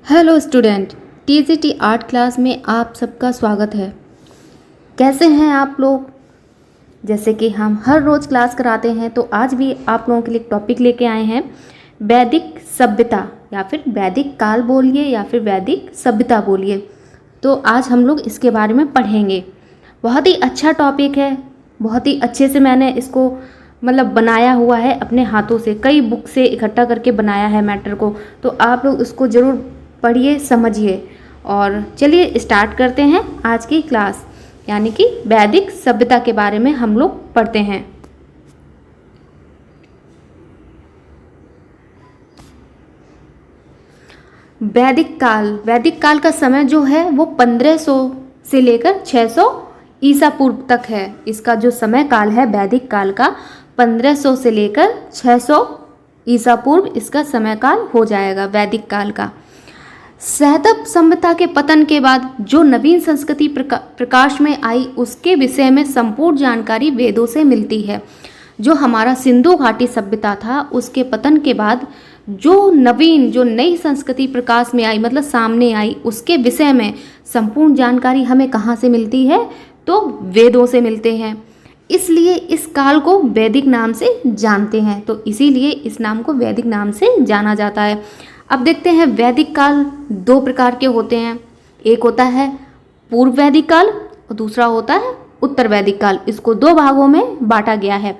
Hello student, TGT art class में आप सबका स्वागत है। कैसे हैं आप लोग? जैसे कि हम हर रोज़ क्लास कराते हैं, तो आज भी आप लोगों के लिए एक टॉपिक लेके आए हैं, वैदिक सभ्यता या फिर वैदिक काल बोलिए या फिर वैदिक सभ्यता बोलिए। तो आज हम लोग इसके बारे में पढ़ेंगे। बहुत ही अच्छा टॉपिक है, बहुत ही अच्छे से मैंने इसको बनाया हुआ है अपने हाथों से, कई बुक से इकट्ठा करके बनाया है मैटर को। तो आप लोग इसको ज़रूर पढ़िए, समझिए। और चलिए स्टार्ट करते हैं आज की क्लास, यानी कि वैदिक सभ्यता के बारे में हम लोग पढ़ते हैं। वैदिक काल का समय जो है वो 1500 से लेकर 600 ईसा पूर्व तक है। इसका जो समय काल है वैदिक काल का 1500 से लेकर 600 ईसा पूर्व इसका समय काल हो जाएगा वैदिक काल का। सैतप सभ्यता के पतन के बाद जो नवीन संस्कृति प्रकाश में आई, उसके विषय में संपूर्ण जानकारी वेदों से मिलती है। जो हमारा सिंधु घाटी सभ्यता था, उसके पतन के बाद जो नई संस्कृति प्रकाश में आई, सामने आई, उसके विषय में संपूर्ण जानकारी हमें कहाँ से मिलती है? तो वेदों से मिलते हैं। इसलिए इस काल को वैदिक नाम से जानते हैं, तो इसीलिए इस नाम को वैदिक नाम से जाना जाता है। अब देखते हैं, वैदिक काल दो प्रकार के होते हैं। एक होता है पूर्व वैदिक काल और दूसरा होता है उत्तर वैदिक काल। इसको दो भागों में बांटा गया है।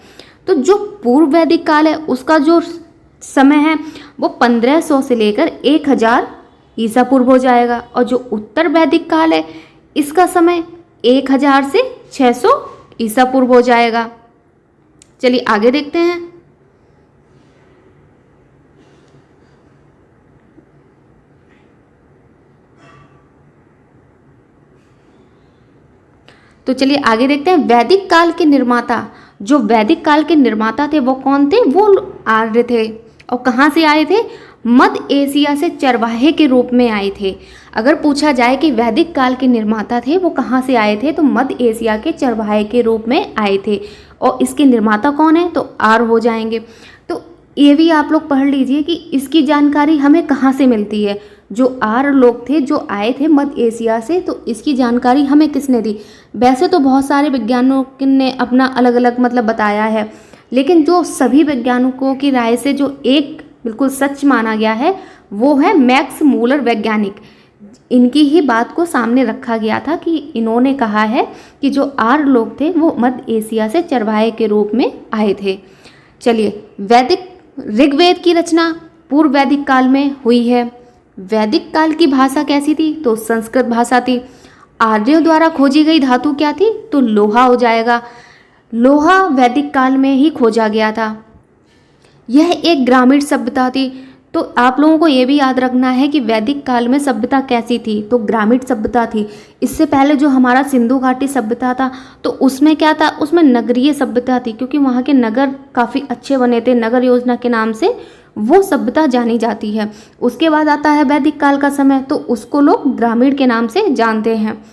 तो जो पूर्व वैदिक काल है, उसका जो समय है वो 1500 से लेकर 1000 ईसा पूर्व हो जाएगा। और जो उत्तर वैदिक काल है, इसका समय 1000 से 600 ईसा पूर्व हो जाएगा। चलिए आगे देखते हैं। तो चलिए आगे देखते हैं। वैदिक काल के निर्माता, जो वैदिक काल के निर्माता थे वो कौन थे? वो आर्य थे। और कहाँ से आए थे? मध्य एशिया से चरवाहे के रूप में आए थे। अगर पूछा जाए कि वैदिक काल के निर्माता थे वो कहाँ से आए थे, तो मध्य एशिया के चरवाहे के रूप में आए थे। और इसके निर्माता कौन है? तो आर्य हो जाएंगे। तो ये भी आप लोग पढ़ लीजिए कि इसकी जानकारी हमें कहाँ से मिलती है। जो आर्य लोग थे, जो आए थे मध्य एशिया से, तो इसकी जानकारी हमें किसने दी? वैसे तो बहुत सारे वैज्ञानिकों ने अपना अलग अलग बताया है, लेकिन जो सभी वैज्ञानिकों की राय से जो एक बिल्कुल सच माना गया है, वो है मैक्स मूलर वैज्ञानिक। इनकी ही बात को सामने रखा गया था कि इन्होंने कहा है कि जो आर्य लोग थे वो मध्य एशिया से चरवाहे के रूप में आए थे। चलिए, वैदिक ऋग्वेद की रचना पूर्व वैदिक काल में हुई है। वैदिक काल की भाषा कैसी थी? तो संस्कृत भाषा थी। आर्यों द्वारा खोजी गई धातु क्या थी? तो लोहा हो जाएगा। लोहा वैदिक काल में ही खोजा गया था। यह एक ग्रामीण सभ्यता थी। तो आप लोगों को यह भी याद रखना है कि वैदिक काल में सभ्यता कैसी थी? तो ग्रामीण सभ्यता थी। इससे पहले जो हमारा सिंधु घाटी सभ्यता था, तो उसमें क्या था? उसमें नगरीय सभ्यता थी, क्योंकि वहाँ के नगर काफ़ी अच्छे बने थे। नगर योजना के नाम से वो सभ्यता जानी जाती है। उसके बाद आता है वैदिक काल का समय, तो उसको लोग ग्रामीण के नाम से जानते हैं।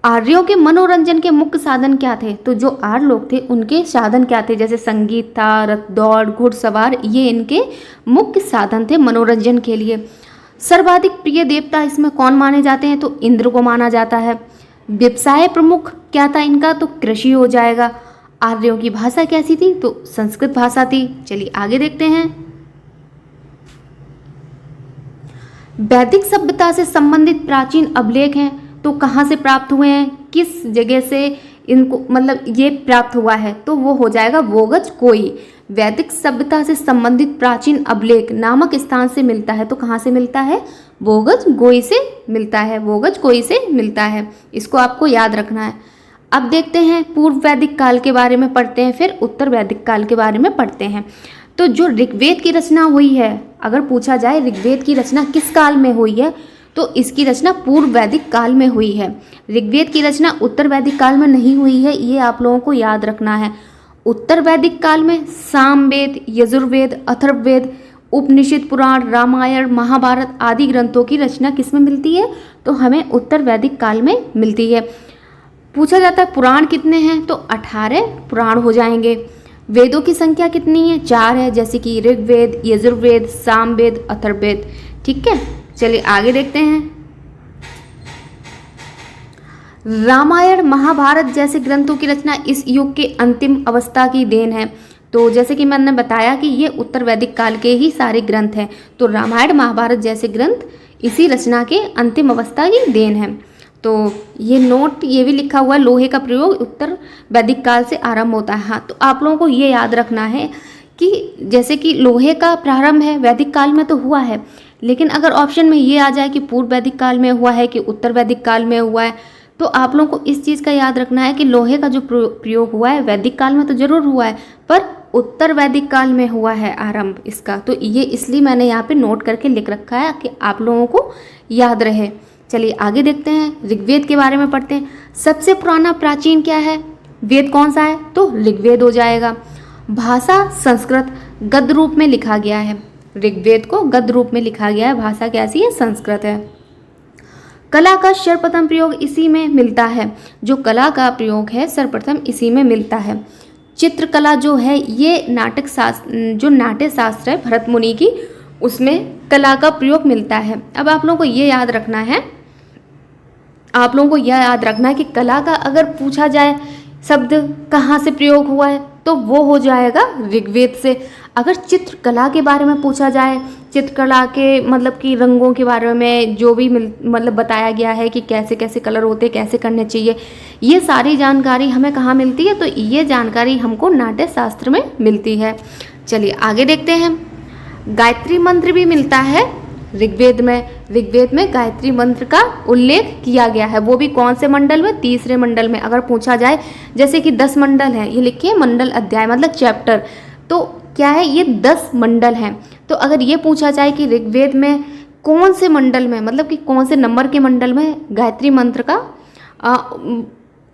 आर्यों के मनोरंजन के मुख्य साधन क्या थे? तो जो आर्य लोग थे उनके साधन क्या थे? जैसे संगीत था, रथ दौड़, घुड़सवार, ये इनके मुख्य साधन थे मनोरंजन के लिए। सर्वाधिक प्रिय देवता इसमें कौन माने जाते हैं? तो इंद्र को माना जाता है। व्यवसाय प्रमुख क्या था इनका? तो कृषि हो जाएगा। आर्यों की भाषा कैसी थी? तो संस्कृत भाषा थी। चलिए आगे देखते हैं। वैदिक सभ्यता से संबंधित प्राचीन अभिलेख हैं, तो कहाँ से प्राप्त हुए हैं? किस जगह से इनको ये प्राप्त हुआ है? तो वो हो जाएगा वोगज कोई। वैदिक सभ्यता से संबंधित प्राचीन अभिलेख नामक स्थान से मिलता है। तो कहाँ से मिलता है? वोगज गोई से मिलता है। वोगज कोई से मिलता है। इसको आपको याद रखना है। अब देखते हैं, पूर्व वैदिक काल के बारे में पढ़ते हैं, फिर उत्तर वैदिक काल के बारे में पढ़ते हैं। तो जो ऋग्वेद की रचना हुई है, अगर पूछा जाए ऋग्वेद की रचना किस काल में हुई है, तो इसकी रचना पूर्व वैदिक काल में हुई है। ऋग्वेद की रचना उत्तर वैदिक काल में नहीं हुई है, ये आप लोगों को याद रखना है। उत्तर वैदिक काल में सामवेद, यजुर्वेद, अथर्ववेद, उपनिषद, पुराण, रामायण, महाभारत आदि ग्रंथों की रचना किस में मिलती है? तो हमें उत्तर वैदिक काल में मिलती है। पूछा जाता है पुराण कितने हैं? तो 18 पुराण हो जाएंगे। वेदों की संख्या कितनी है? 4 है, जैसे कि ऋग्वेद, यजुर्वेद, सामवेद, अथर्ववेद। ठीक है, चलिए आगे देखते हैं। रामायण महाभारत जैसे ग्रंथों की रचना इस युग के अंतिम अवस्था की देन है। तो जैसे कि मैंने बताया कि ये उत्तर वैदिक काल के ही सारे ग्रंथ हैं, तो रामायण महाभारत जैसे ग्रंथ इसी रचना के अंतिम अवस्था की देन है। तो ये नोट ये भी लिखा हुआ है, लोहे का प्रयोग उत्तर वैदिक काल से आरंभ होता है। हाँ, तो आप लोगों को ये याद रखना है कि जैसे कि लोहे का प्रारंभ है वैदिक काल में तो हुआ है, लेकिन अगर ऑप्शन में ये आ जाए कि पूर्व वैदिक काल में हुआ है कि उत्तर वैदिक काल में हुआ है, तो आप लोगों को इस चीज़ का याद रखना है कि लोहे का जो प्रयोग हुआ है वैदिक काल में तो जरूर हुआ है, पर उत्तर वैदिक काल में हुआ है आरंभ इसका। तो ये इसलिए मैंने यहाँ पे नोट करके लिख रखा है कि आप लोगों को याद रहे। चलिए आगे देखते हैं, ऋग्वेद के बारे में पढ़ते हैं। सबसे पुराना प्राचीन क्या है, वेद कौन सा है, तो ऋग्वेद हो जाएगा। भाषा संस्कृत, गद्य रूप में लिखा गया है। ऋग्वेद को गद्य रूप में लिखा गया है, भाषा कैसी है, संस्कृत है। कला का सर्वप्रथम प्रयोग इसी में मिलता है, जो कला का प्रयोग है सर्वप्रथम इसी में मिलता है। चित्रकला जो है ये नाटक शास्त्र, जो नाट्य शास्त्र है भरत मुनि की, उसमें कला का प्रयोग मिलता है। अब आप लोगों को ये याद रखना है, आप लोगों को यह याद रखना है कि कला का अगर पूछा जाए शब्द कहाँ से प्रयोग हुआ है तो वो हो जाएगा ऋग्वेद से। अगर चित्रकला के बारे में पूछा जाए, चित्रकला के मतलब कि रंगों के बारे में जो भी मतलब बताया गया है कि कैसे कैसे कलर होते, कैसे करने चाहिए, ये सारी जानकारी हमें कहाँ मिलती है, तो ये जानकारी हमको नाट्य शास्त्र में मिलती है। चलिए आगे देखते हैं। गायत्री मंत्र भी मिलता है ऋग्वेद में। ऋग्वेद में गायत्री मंत्र का उल्लेख किया गया है, वो भी कौन से मंडल में, तीसरे मंडल में। अगर पूछा जाए जैसे कि 10 मंडल है, ये लिखिए मंडल अध्याय मतलब चैप्टर, तो क्या है ये 10 मंडल हैं। तो अगर ये पूछा जाए कि ऋग्वेद में कौन से मंडल में, मतलब कि कौन से नंबर के मंडल में गायत्री मंत्र का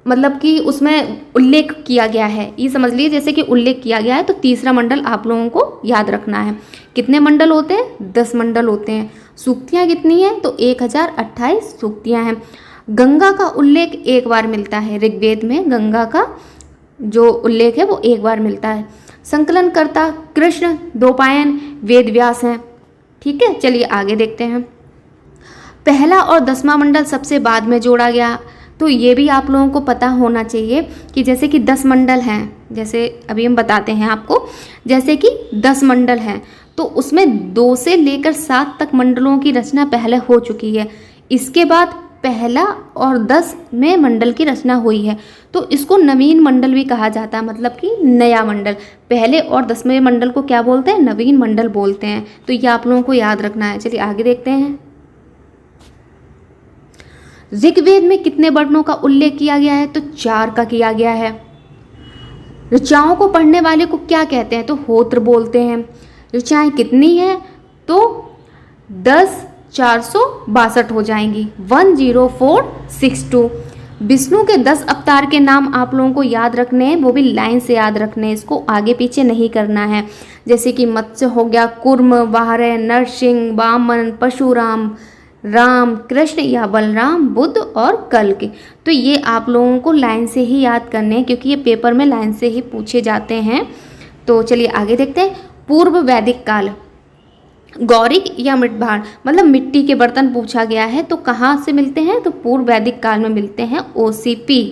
मतलब कि उसमें उल्लेख किया गया है, ये समझ लीजिए जैसे कि उल्लेख किया गया है, तो तीसरा मंडल आप लोगों को याद रखना है। कितने मंडल होते हैं, 10 मंडल होते हैं। सूक्तियाँ कितनी हैं, तो 1028 सूक्तियाँ हैं। गंगा का उल्लेख एक बार मिलता है ऋग्वेद में, गंगा का जो उल्लेख है वो एक बार मिलता है। संकलनकर्ता कृष्ण द्वैपायन वेद व्यास हैं। ठीक है, चलिए आगे देखते हैं। पहला और 10वां मंडल सबसे बाद में जोड़ा गया, तो ये भी आप लोगों को पता होना चाहिए कि जैसे कि 10 मंडल हैं, जैसे अभी हम बताते हैं आपको, जैसे कि 10 मंडल हैं तो उसमें 2 से लेकर 7 तक मंडलों की रचना पहले हो चुकी है। इसके बाद पहला और 10 में मंडल की रचना हुई है, तो इसको नवीन मंडल भी कहा जाता है, मतलब कि नया मंडल। पहले और 10वें मंडल को क्या बोलते हैं, नवीन मंडल बोलते हैं। तो ये आप लोगों को याद रखना है। चलिए आगे देखते हैं। ऋग्वेद में कितने वर्णों का उल्लेख किया गया है, तो 4 का किया गया है। ऋचाओं को पढ़ने वाले को क्या कहते हैं, तो होत्र बोलते हैं। ऋचाएं कितनी हैं, तो 10 462 हो जाएंगी, 10462। विष्णु के 10 अवतार के नाम आप लोगों को याद रखने हैं, वो भी लाइन से याद रखने हैं, इसको आगे पीछे नहीं करना है। जैसे कि मत्स्य हो गया, कुर्म, वाहरे, नरसिंह, वामन, परशुराम, राम, कृष्ण या बलराम, बुद्ध और कल्कि। तो ये आप लोगों को लाइन से ही याद करने हैं, क्योंकि ये पेपर में लाइन से ही पूछे जाते हैं। तो चलिए आगे देखते हैं। पूर्व वैदिक काल, गौरिक या मृतभांड मतलब मिट्टी के बर्तन पूछा गया है, तो कहाँ से मिलते हैं, तो पूर्व वैदिक काल में मिलते हैं, OCP।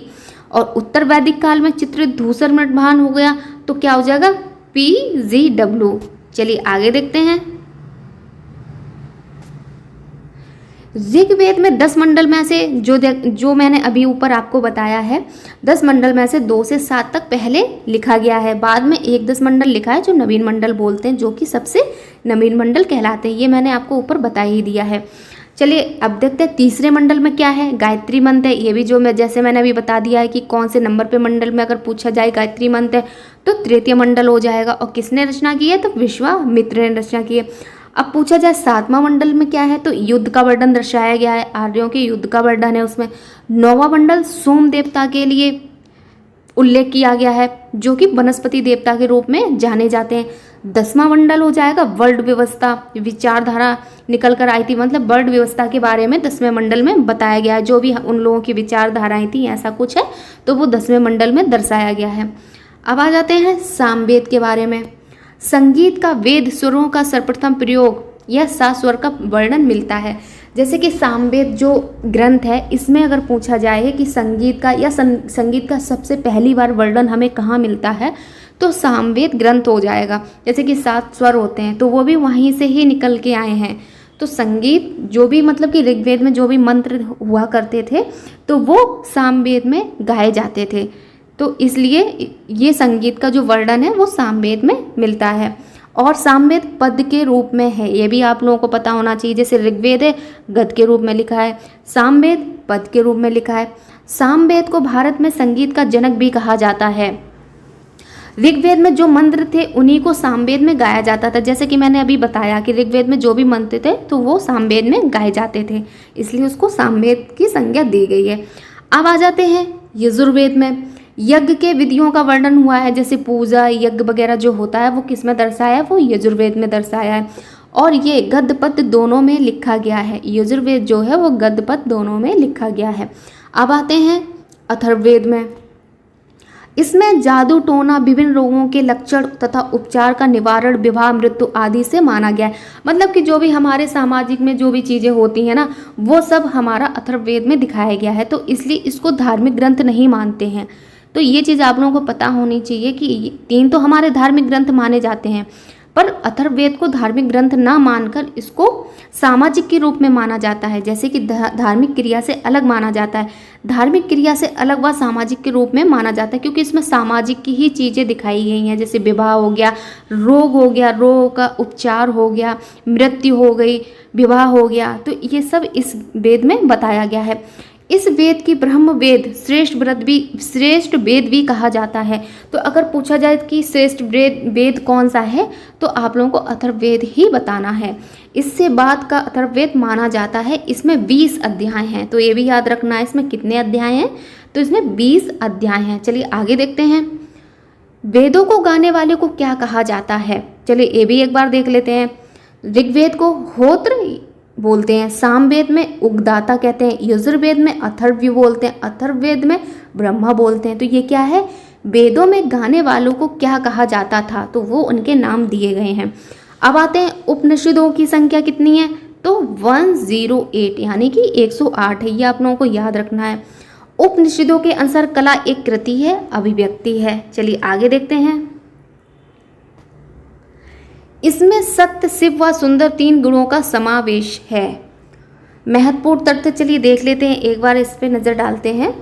और उत्तर वैदिक काल में चित्रित धूसर मृतभांड हो गया, तो क्या हो जाएगा, PGW। चलिए आगे देखते हैं। ऋग्वेद में 10 मंडल में से जो मैंने अभी ऊपर आपको बताया है, 10 मंडल में से 2 से 7 तक पहले लिखा गया है, बाद में एक 10 मंडल लिखा है जो नवीन मंडल बोलते हैं, जो कि सबसे नवीन मंडल कहलाते हैं। ये मैंने आपको ऊपर बता ही दिया है। चलिए अब देखते हैं तीसरे मंडल में क्या है, गायत्री मंत्र है। ये भी जो जैसे मैंने अभी बता दिया है कि कौन से नंबर पे मंडल में अगर पूछा जाए गायत्री मंत्र है, तो तृतीय मंडल हो जाएगा। और किसने रचना की है, तो विश्वामित्र ने रचना की है। अब पूछा जाए 7वां मंडल में क्या है, तो युद्ध का वर्णन दर्शाया गया है, आर्यों के युद्ध का वर्णन है उसमें। 9वां मंडल सोम देवता के लिए उल्लेख किया गया है, जो कि वनस्पति देवता के रूप में जाने जाते हैं। 10वां मंडल हो जाएगा वर्ल्ड व्यवस्था, विचारधारा निकल कर आई थी, मतलब वर्ल्ड व्यवस्था के बारे में 10वें मंडल में बताया गया है। जो भी उन लोगों की विचारधाराएं थी ऐसा कुछ है, तो वो 10वें मंडल में दर्शाया गया है। अब आ जाते हैं सामवेद के बारे में। संगीत का वेद स्वरों का सर्वप्रथम प्रयोग यह सा स्वर का वर्णन मिलता है। जैसे कि सामवेद जो ग्रंथ है, इसमें अगर पूछा जाए कि संगीत का या संगीत का सबसे पहली बार वर्णन हमें कहाँ मिलता है, तो सामवेद ग्रंथ हो जाएगा। जैसे कि 7 स्वर होते हैं तो वो भी वहीं से ही निकल के आए हैं। तो संगीत जो भी मतलब कि ऋग्वेद में जो भी मंत्र हुआ करते थे तो वो सामवेद में गाए जाते थे। तो इसलिए ये संगीत का जो वर्णन है वो सामवेद में मिलता है। और सामवेद पद के रूप में है, ये भी आप लोगों को पता होना चाहिए। जैसे ऋग्वेद है गद्य के रूप में लिखा है, सामवेद पद के रूप में लिखा है। सामवेद को भारत में संगीत का जनक भी कहा जाता है। ऋग्वेद में जो मंत्र थे उन्हीं को सामवेद में गाया जाता था। जैसे कि मैंने अभी बताया कि ऋग्वेद में जो भी मंत्र थे तो वो सामवेद में गाए जाते थे, इसलिए उसको सामवेद की संज्ञा दी गई है। अब आ जाते हैं यजुर्वेद में। यज्ञ के विधियों का वर्णन हुआ है, जैसे पूजा यज्ञ वगैरह जो होता है वो किस में दर्शाया है, वो यजुर्वेद में दर्शाया है। और ये गद्य पद्य दोनों में लिखा गया है। यजुर्वेद जो है वो गद्य पद्य दोनों में लिखा गया है। अब आते हैं अथर्ववेद में। इसमें जादू टोना विभिन्न रोगों के लक्षण तथा उपचार का निवारण, विवाह मृत्यु आदि से माना गया है। मतलब कि जो भी हमारे सामाजिक में जो भी चीज़ें होती हैं ना, वो सब हमारा अथर्ववेद में दिखाया गया है। तो इसलिए इसको धार्मिक ग्रंथ नहीं मानते हैं। तो ये चीज़ आप लोगों को पता होनी चाहिए कि 3 तो हमारे धार्मिक ग्रंथ माने जाते हैं, पर अथर्ववेद को धार्मिक ग्रंथ ना मानकर इसको सामाजिक के रूप में माना जाता है। जैसे कि धार्मिक क्रिया से अलग माना जाता है, धार्मिक क्रिया से अलग व सामाजिक के रूप में माना जाता है, क्योंकि इसमें सामाजिक की ही चीज़ें दिखाई गई हैं। जैसे विवाह हो गया, रोग हो गया, रोग का उपचार हो गया, मृत्यु हो गई, विवाह हो गया, तो ये सब इस वेद में बताया गया है। इस वेद की ब्रह्म वेद श्रेष्ठ वेद भी कहा जाता है। तो अगर पूछा जाए कि श्रेष्ठ वेद कौन सा है, तो आप लोगों को अथर्ववेद ही बताना है। इससे बाद का अथर्ववेद माना जाता है। इसमें 20 अध्याय हैं, तो ये भी याद रखना है। इसमें कितने अध्याय हैं, तो इसमें 20 अध्याय हैं। चलिए आगे देखते हैं। वेदों को गाने वाले को क्या कहा जाता है, चलिए ये भी एक बार देख लेते हैं। ऋग्वेद को होत्र बोलते हैं, सामवेद में उगदाता कहते हैं, यजुर्वेद में अथर्वव्य बोलते हैं, अथर्ववेद में ब्रह्मा बोलते हैं। तो ये क्या है, वेदों में गाने वालों को क्या कहा जाता था, तो वो उनके नाम दिए गए हैं। अब आते हैं उपनिषदों की संख्या कितनी है, तो 108 यानी कि 108 है। ये आप लोगों को याद रखना है। उपनिषदों के अनुसार कला एक कृति है, अभिव्यक्ति है। चलिए आगे देखते हैं। इसमें सत्य, शिव व सुंदर 3 गुणों का समावेश है। महत्वपूर्ण तथ्य चलिए देख लेते हैं, एक बार इस पे नजर डालते हैं।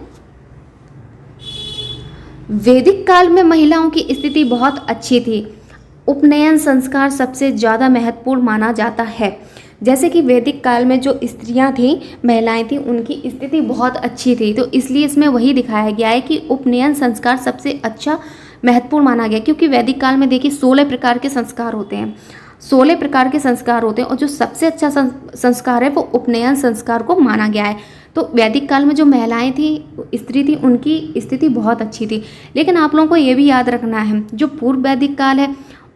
वैदिक काल में महिलाओं की स्थिति बहुत अच्छी थी। उपनयन संस्कार सबसे ज़्यादा महत्वपूर्ण माना जाता है। जैसे कि वैदिक काल में जो स्त्रियां थीं, महिलाएं थीं, उनकी स्थिति बहुत अच्छी थी, तो इसलिए इसमें वही दिखाया गया है कि उपनयन संस्कार सबसे अच्छा महत्वपूर्ण माना गया। क्योंकि वैदिक काल में देखिए 16 प्रकार के संस्कार होते हैं, 16 प्रकार के संस्कार होते हैं, और जो सबसे अच्छा संस्कार है वो उपनयन संस्कार को माना गया है। तो वैदिक काल में जो महिलाएं थी, स्त्री थी, उनकी स्थिति बहुत अच्छी थी। लेकिन आप लोगों को ये भी याद रखना है, जो पूर्व वैदिक काल है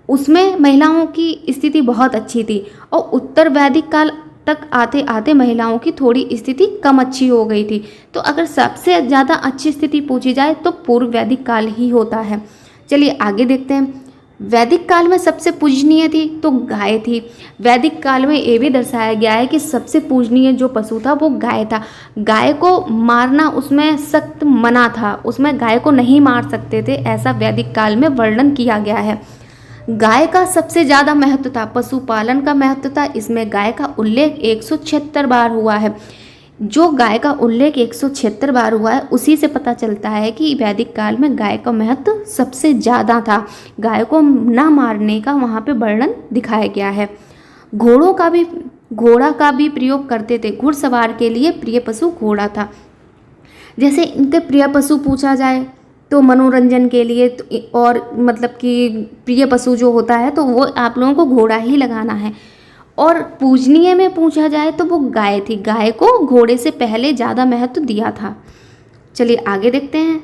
उसमें महिलाओं की स्थिति बहुत अच्छी थी, और उत्तर वैदिक काल तक आते आते महिलाओं की थोड़ी स्थिति कम अच्छी हो गई थी। तो अगर सबसे ज़्यादा अच्छी स्थिति पूछी जाए तो पूर्व वैदिक काल ही होता है। चलिए आगे देखते हैं। वैदिक काल में सबसे पूजनीय थी तो गाय थी। वैदिक काल में ये भी दर्शाया गया है कि सबसे पूजनीय जो पशु था वो गाय था। गाय को मारना उसमें सख्त मना था, उसमें गाय को नहीं मार सकते थे, ऐसा वैदिक काल में वर्णन किया गया है। गाय का सबसे ज़्यादा महत्व था, पशुपालन का महत्व था। इसमें गाय का उल्लेख 176 बार हुआ है। जो गाय का उल्लेख 176 बार हुआ है उसी से पता चलता है कि वैदिक काल में गाय का महत्व सबसे ज़्यादा था। गाय को ना मारने का वहाँ पे वर्णन दिखाया गया है। घोड़ा का भी प्रयोग करते थे। घुड़सवार के लिए प्रिय पशु घोड़ा था। जैसे इनके प्रिय पशु पूछा जाए तो मनोरंजन के लिए और मतलब कि प्रिय पशु जो होता है तो वो आप लोगों को घोड़ा ही लगाना है। और पूजनीय में पूछा जाए तो वो गाय थी। गाय को घोड़े से पहले ज़्यादा महत्व दिया था। चलिए आगे देखते हैं।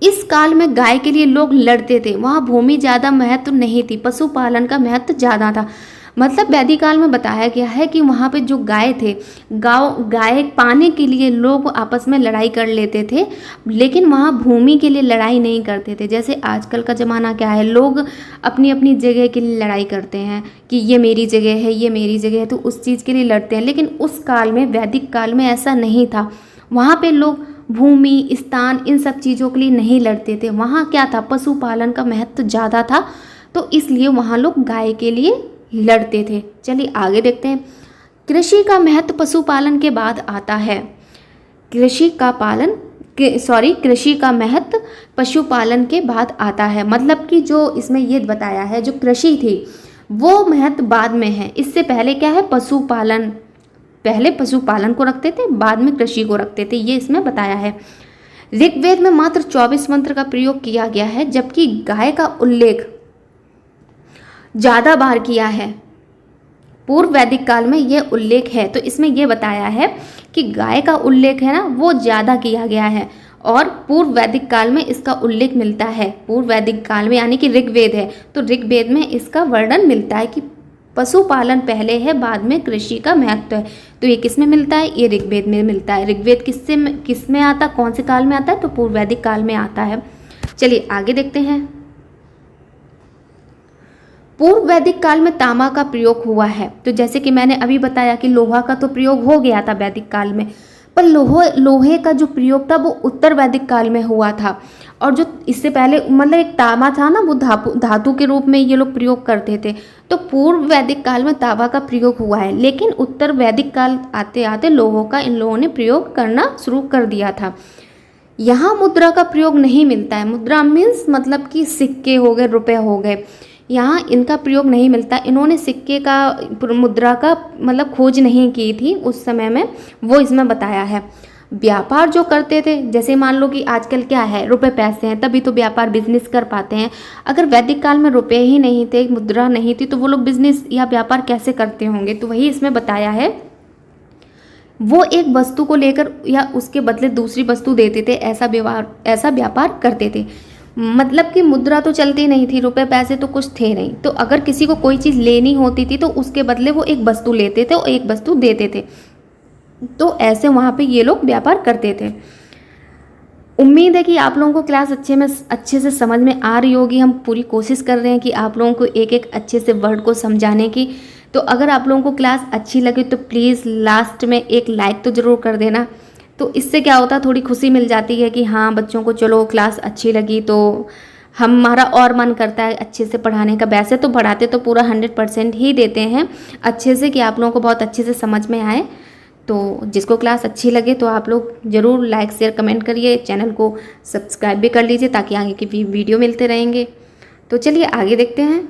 इस काल में गाय के लिए लोग लड़ते थे। वहाँ भूमि ज़्यादा महत्व नहीं थी, पशुपालन का महत्व ज़्यादा था। मतलब वैदिक काल में बताया गया है कि वहाँ पे जो गाय थे, गाय पाने के लिए लोग आपस में लड़ाई कर लेते थे, लेकिन वहाँ भूमि के लिए लड़ाई नहीं करते थे। जैसे आजकल का ज़माना क्या है, लोग अपनी अपनी जगह के लिए लड़ाई करते हैं कि ये मेरी जगह है, ये मेरी जगह है, तो उस चीज़ के लिए लड़ते हैं। लेकिन उस काल में, वैदिक काल में ऐसा नहीं था। वहाँ पे लोग भूमि, स्थान, इन सब चीज़ों के लिए नहीं लड़ते थे। वहाँ क्या था, पशुपालन का महत्व ज़्यादा था, तो इसलिए वहाँ लोग गाय के लिए लड़ते थे। चलिए आगे देखते हैं। कृषि का महत्व पशुपालन के बाद आता है। कृषि का महत्व पशुपालन के बाद आता है। मतलब कि जो इसमें ये बताया है, जो कृषि थी वो महत्व बाद में है। इससे पहले क्या है, पशुपालन, पहले पशुपालन को रखते थे, बाद में कृषि को रखते थे, ये इसमें बताया है। ऋग्वेद में मात्र 24 मंत्र का प्रयोग किया गया है, जबकि गाय का उल्लेख ज़्यादा बार किया है। पूर्व वैदिक काल में यह उल्लेख है, तो इसमें यह बताया है कि गाय का उल्लेख है ना, वो ज़्यादा किया गया है, और पूर्व वैदिक काल में इसका उल्लेख मिलता है। पूर्व वैदिक काल में यानी कि ऋग्वेद है, तो ऋग्वेद में इसका वर्णन मिलता है कि पशुपालन पहले है, बाद में कृषि का महत्व है। तो ये किस में मिलता है, ये ऋग्वेद में मिलता है। ऋग्वेद किस में आता, कौन से काल में आता है, तो पूर्व वैदिक काल में आता है। चलिए आगे देखते हैं। पूर्व वैदिक काल में तांबा का प्रयोग हुआ है। तो जैसे कि मैंने अभी बताया कि लोहा का तो प्रयोग हो गया था वैदिक काल में, पर लोहे का जो प्रयोग था वो उत्तर वैदिक काल में हुआ था। और जो इससे पहले मतलब एक तांबा था ना, वो धातु के रूप में ये लोग प्रयोग करते थे। तो पूर्व वैदिक काल में तांबा का प्रयोग हुआ है, लेकिन उत्तर वैदिक काल आते आते लोहों का इन लोगों ने प्रयोग करना शुरू कर दिया था। यहाँ मुद्रा का प्रयोग नहीं मिलता है। मुद्रा मीन्स मतलब कि सिक्के हो गए, रुपए हो गए, यहाँ इनका प्रयोग नहीं मिलता। इन्होंने सिक्के का, मुद्रा का मतलब खोज नहीं की थी उस समय में, वो इसमें बताया है। व्यापार जो करते थे, जैसे मान लो कि आजकल क्या है, रुपए पैसे हैं, तभी तो व्यापार बिजनेस कर पाते हैं। अगर वैदिक काल में रुपए ही नहीं थे, मुद्रा नहीं थी, तो वो लोग बिजनेस या व्यापार कैसे करते होंगे। तो वही इसमें बताया है, वो एक वस्तु को लेकर या उसके बदले दूसरी वस्तु देते थे, ऐसा व्यापार करते थे। मतलब कि मुद्रा तो चलती नहीं थी, रुपए पैसे तो कुछ थे नहीं, तो अगर किसी को कोई चीज़ लेनी होती थी तो उसके बदले वो एक वस्तु लेते थे और एक वस्तु देते थे। तो ऐसे वहाँ पे ये लोग व्यापार करते थे। उम्मीद है कि आप लोगों को क्लास अच्छे से समझ में आ रही होगी। हम पूरी कोशिश कर रहे हैं कि आप लोगों को एक एक अच्छे से वर्ड को समझाने की। तो अगर आप लोगों को क्लास अच्छी लगे तो प्लीज़ लास्ट में एक लाइक तो ज़रूर कर देना। तो इससे क्या होता है, थोड़ी खुशी मिल जाती है कि हाँ बच्चों को चलो क्लास अच्छी लगी, तो हमारा और मन करता है अच्छे से पढ़ाने का। वैसे तो पढ़ाते तो पूरा 100% ही देते हैं अच्छे से, कि आप लोगों को बहुत अच्छे से समझ में आए। तो जिसको क्लास अच्छी लगे तो आप लोग ज़रूर लाइक शेयर कमेंट करिए, चैनल को सब्सक्राइब भी कर लीजिए ताकि आगे की वीडियो मिलते रहेंगे। तो चलिए आगे देखते हैं।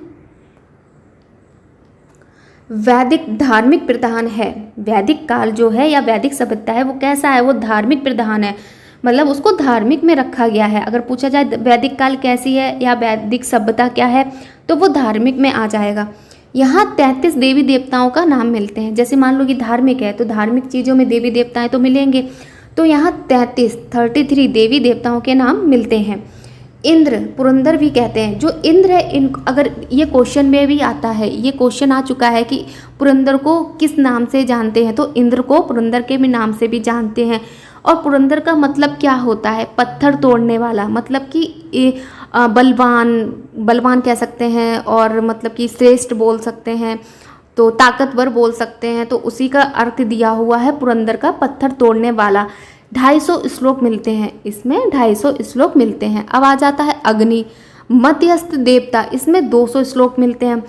वैदिक धार्मिक प्रधान है। वैदिक काल जो है या वैदिक सभ्यता है वो कैसा है, वो धार्मिक प्रधान है, मतलब उसको धार्मिक में रखा गया है। अगर पूछा जाए वैदिक काल कैसी है या वैदिक सभ्यता क्या है, तो वो धार्मिक में आ जाएगा। यहाँ 33 देवी देवताओं का नाम मिलते हैं। जैसे मान लो कि धार्मिक है तो धार्मिक चीज़ों में देवी देवताएं तो मिलेंगे, तो यहाँ 33 देवी देवताओं के नाम मिलते हैं। इंद्र, पुरंदर भी कहते हैं। जो इंद्र है, अगर ये क्वेश्चन में भी आता है, ये क्वेश्चन आ चुका है कि पुरंदर को किस नाम से जानते हैं, तो इंद्र को पुरंदर के भी नाम से भी जानते हैं। और पुरंदर का मतलब क्या होता है, पत्थर तोड़ने वाला, मतलब कि बलवान कह सकते हैं, और मतलब कि श्रेष्ठ बोल सकते हैं, तो ताकतवर बोल सकते हैं। तो उसी का अर्थ दिया हुआ है पुरंदर का, पत्थर तोड़ने वाला। 250 श्लोक मिलते हैं इसमें, 250 श्लोक मिलते हैं। अब आ जाता है अग्नि, मध्यस्थ देवता, इसमें 200 श्लोक मिलते हैं।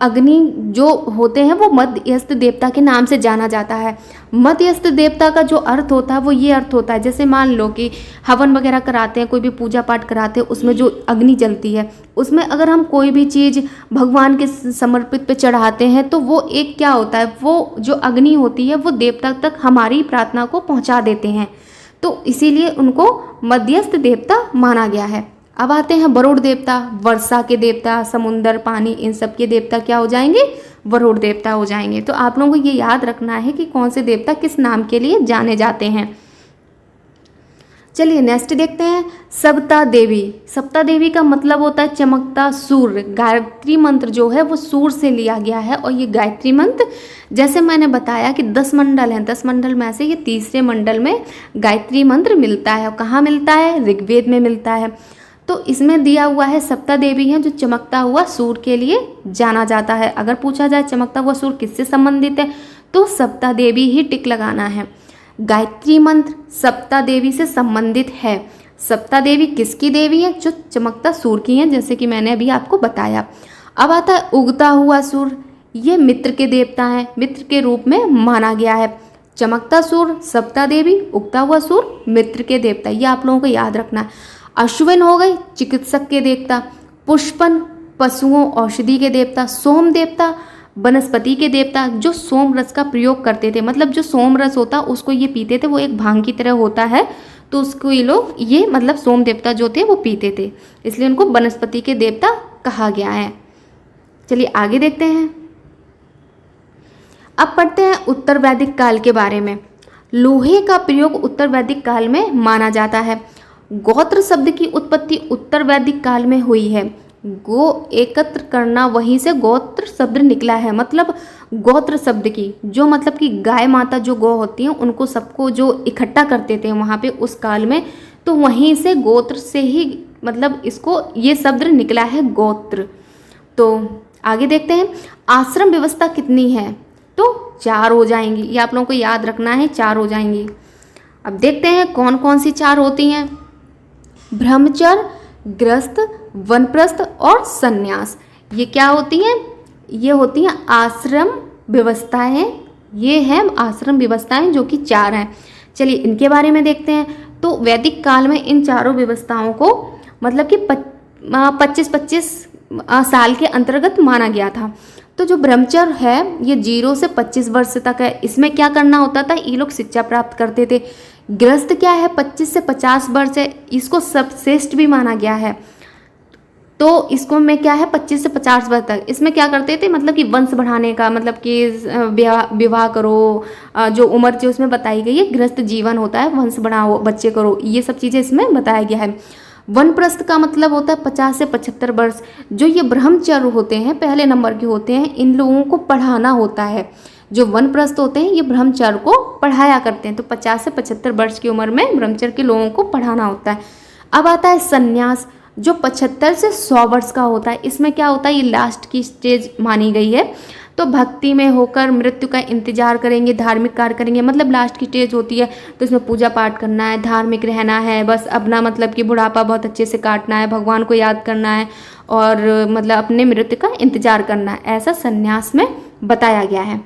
अग्नि जो होते हैं वो मध्यस्थ देवता के नाम से जाना जाता है। मध्यस्थ देवता का जो अर्थ होता है वो ये अर्थ होता है, जैसे मान लो कि हवन वगैरह कराते हैं, कोई भी पूजा पाठ कराते हैं, उसमें जो अग्नि जलती है, उसमें अगर हम कोई भी चीज़ भगवान के समर्पित पे चढ़ाते हैं तो वो एक क्या होता है, वो जो अग्नि होती है वो देवता तक हमारी प्रार्थना को पहुँचा देते हैं। तो इसीलिए उनको मध्यस्थ देवता माना गया है। अब आते हैं वरुण देवता, वर्षा के देवता, समुंदर, पानी, इन सब के देवता क्या हो जाएंगे, वरुण देवता हो जाएंगे। तो आप लोगों को ये याद रखना है कि कौन से देवता किस नाम के लिए जाने जाते हैं। चलिए नेक्स्ट देखते हैं सप्ता देवी। सप्ता देवी का मतलब होता है चमकता सूर्य। गायत्री मंत्र जो है वो सूर्य से लिया गया है। और ये गायत्री मंत्र जैसे मैंने बताया कि 10 मंडल हैं, 10 मंडल में से ये तीसरे मंडल में गायत्री मंत्र मिलता है। और कहाँ मिलता है? ऋग्वेद में मिलता है। तो इसमें दिया हुआ है सप्ता देवी हैं जो चमकता हुआ सूर्य के लिए जाना जाता है। अगर पूछा जाए चमकता हुआ सूर्य किससे संबंधित है तो सप्ता देवी ही टिक लगाना है। गायत्री मंत्र सप्ता देवी से संबंधित है। सप्ता देवी किसकी देवी है? जो चमकता सूर्य की हैं, जैसे कि मैंने अभी आपको बताया। अब आता है उगता हुआ सूर्य। ये मित्र के देवता हैं, मित्र के रूप में माना गया है। चमकता सूर्य सप्ता देवी, उगता हुआ सूर्य मित्र के देवता, ये आप लोगों को याद रखना है। अश्विन हो गए चिकित्सक के देवता, पुष्पन पशुओं औषधि के देवता, सोम देवता वनस्पति के देवता जो सोम रस का प्रयोग करते थे। मतलब जो सोम रस होता उसको ये पीते थे, वो एक भांग की तरह होता है, तो उसको ये लोग ये मतलब सोम देवता जो थे वो पीते थे, इसलिए उनको वनस्पति के देवता कहा गया है। चलिए आगे देखते हैं। अब पढ़ते हैं उत्तर वैदिक काल के बारे में। लोहे का प्रयोग उत्तर वैदिक काल में माना जाता है। गोत्र शब्द की उत्पत्ति उत्तर वैदिक काल में हुई है। गो एकत्र करना, वहीं से गोत्र शब्द निकला है। मतलब गोत्र शब्द की जो मतलब कि गाय माता जो गौ होती हैं उनको सबको जो इकट्ठा करते थे वहाँ पे उस काल में, तो वहीं से गोत्र से ही मतलब इसको ये शब्द निकला है गोत्र। तो आगे देखते हैं आश्रम व्यवस्था कितनी है तो 4 हो जाएंगी, ये आप लोगों को याद रखना है, 4 हो जाएंगी। अब देखते हैं कौन कौन सी 4 होती हैं। ब्रह्मचर्य, गृहस्थ, वनप्रस्थ और सन्यास। ये क्या होती हैं? ये होती हैं आश्रम व्यवस्थाएं। ये हैं आश्रम व्यवस्थाएं जो कि 4 हैं। चलिए इनके बारे में देखते हैं। तो वैदिक काल में इन चारों व्यवस्थाओं को मतलब कि 25-25 साल के अंतर्गत माना गया था। तो जो ब्रह्मचर्य है ये 0 से 25 वर्ष तक है। इसमें क्या करना होता था? ये लोग शिक्षा प्राप्त करते थे। गृहस्थ क्या है? 25 से 50 वर्ष है, इसको सर्वश्रेष्ठ भी माना गया है। तो इसको में क्या है 25 से 50 वर्ष तक, इसमें क्या करते थे मतलब कि वंश बढ़ाने का, मतलब कि विवाह करो, जो उम्र जो उसमें बताई गई है गृहस्थ जीवन होता है, वंश बढ़ाओ, बच्चे करो, ये सब चीज़ें इसमें बताया गया है। वनप्रस्थ का मतलब होता है 50 से 75 वर्ष। जो ये ब्रह्मचर्य होते हैं पहले नंबर के होते हैं, इन लोगों को पढ़ाना होता है। जो वनप्रस्थ होते हैं ये ब्रह्मचर्य को पढ़ाया करते हैं। तो 50 से 75 वर्ष की उम्र में ब्रह्मचर्य के लोगों को पढ़ाना होता है। अब आता है सन्यास जो 75 से 100 वर्ष का होता है। इसमें क्या होता है? ये लास्ट की स्टेज मानी गई है। तो भक्ति में होकर मृत्यु का इंतजार करेंगे, धार्मिक कार्य करेंगे, मतलब लास्ट की स्टेज होती है। तो इसमें पूजा पाठ करना है, धार्मिक रहना है, बस अपना मतलब कि बुढ़ापा बहुत अच्छे से काटना है, भगवान को याद करना है और मतलब अपने मृत्यु का इंतजार करना है, ऐसा सन्यास में बताया गया है।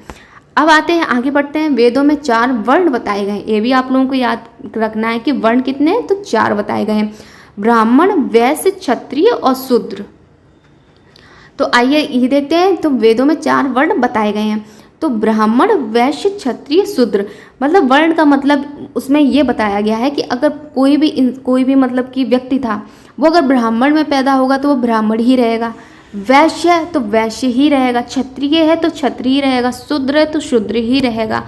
अब आते हैं आगे बढ़ते हैं। वेदों में 4 वर्ण बताए गए हैं। ये भी आप लोगों को याद रखना है कि वर्ण कितने हैं, तो 4 बताए गए हैं। ब्राह्मण, वैश्य, क्षत्रिय और शूद्र। तो आइए ये देखते हैं। तो वेदों में 4 वर्ण बताए गए हैं। तो ब्राह्मण, वैश्य, क्षत्रिय, शूद्र, मतलब वर्ण का मतलब उसमें ये बताया गया है कि अगर कोई भी मतलब कि व्यक्ति था, वो अगर ब्राह्मण में पैदा होगा तो वो ब्राह्मण ही रहेगा, वैश्य है तो वैश्य ही रहेगा, क्षत्रिय है तो क्षत्रिय रहेगा, शूद्र है तो शूद्र ही रहेगा,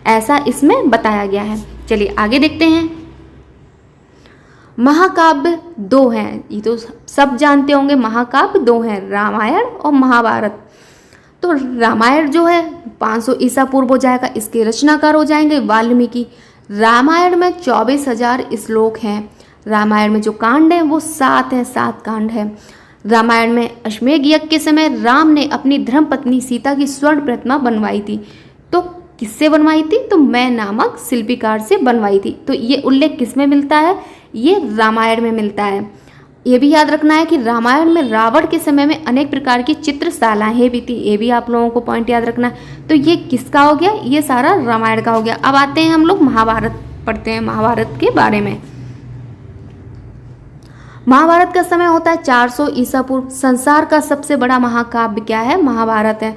ऐसा इसमें बताया गया है। चलिए आगे देखते हैं। महाकाव्य 2 हैं, ये तो सब जानते होंगे। महाकाव्य 2 हैं, रामायण और महाभारत। तो रामायण जो है 500 ईसा पूर्व हो जाएगा, इसके रचनाकार हो जाएंगे वाल्मीकि। रामायण में 24,000 श्लोक हैं। रामायण में जो कांड हैं वो 7 हैं, 7 कांड हैं। रामायण में अश्वमेध यज्ञ के समय राम ने अपनी धर्मपत्नी सीता की स्वर्ण प्रतिमा बनवाई थी। तो किससे बनवाई थी? तो मैं नामक शिल्पीकार से बनवाई थी। तो ये उल्लेख किस में मिलता है? ये रामायण में मिलता है। ये भी याद रखना है कि रामायण में रावण के समय में अनेक प्रकार की चित्रशालाएं भी थी। ये भी आप लोगों को पॉइंट याद रखना है। तो ये किसका हो गया? ये सारा रामायण का हो गया। अब आते हैं हम लोग महाभारत पढ़ते हैं, महाभारत के बारे में। महाभारत का समय होता है 400 ईसा पूर्व। संसार का सबसे बड़ा महाकाव्य क्या है? महाभारत है।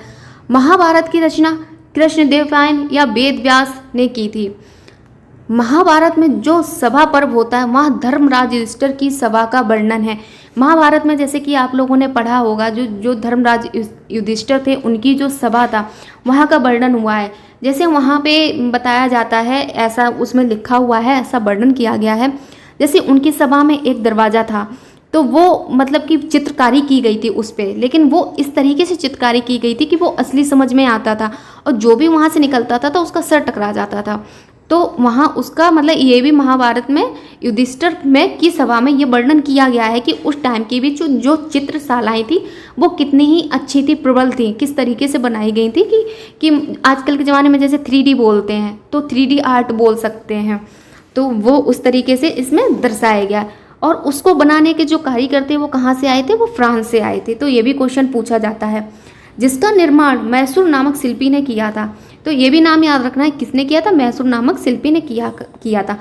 महाभारत की रचना कृष्णदेवराय या वेद व्यास ने की थी। महाभारत में जो सभा पर्व होता है वहाँ धर्मराज युधिष्ठिर की सभा का वर्णन है। महाभारत में जैसे कि आप लोगों ने पढ़ा होगा, जो धर्मराज युधिष्ठिर थे उनकी जो सभा था वहाँ का वर्णन हुआ है। जैसे वहाँ पे बताया जाता है, ऐसा उसमें लिखा हुआ है, ऐसा वर्णन किया गया है। जैसे उनकी सभा में एक दरवाज़ा था, तो वो मतलब कि चित्रकारी की गई थी उस पे, लेकिन वो इस तरीके से चित्रकारी की गई थी कि वो असली समझ में आता था, और जो भी वहाँ से निकलता था तो उसका सर टकरा जाता था। तो वहाँ उसका मतलब ये भी महाभारत में युधिष्ठिर में की सभा में ये वर्णन किया गया है कि उस टाइम की भी जो चित्रशालाएँ थी वो कितनी ही अच्छी थी, प्रबल थी, किस तरीके से बनाई गई थी कि आजकल के ज़माने में जैसे 3D बोलते हैं तो 3D आर्ट बोल सकते हैं, तो वो उस तरीके से इसमें दर्शाया गया। और उसको बनाने के जो कारीगर थे वो कहाँ से आए थे, वो फ्रांस से आए थे। तो ये भी क्वेश्चन पूछा जाता है। जिसका निर्माण मैसूर नामक शिल्पी ने किया था, तो ये भी नाम याद रखना है, किसने किया था, मैसूर नामक शिल्पी ने किया था।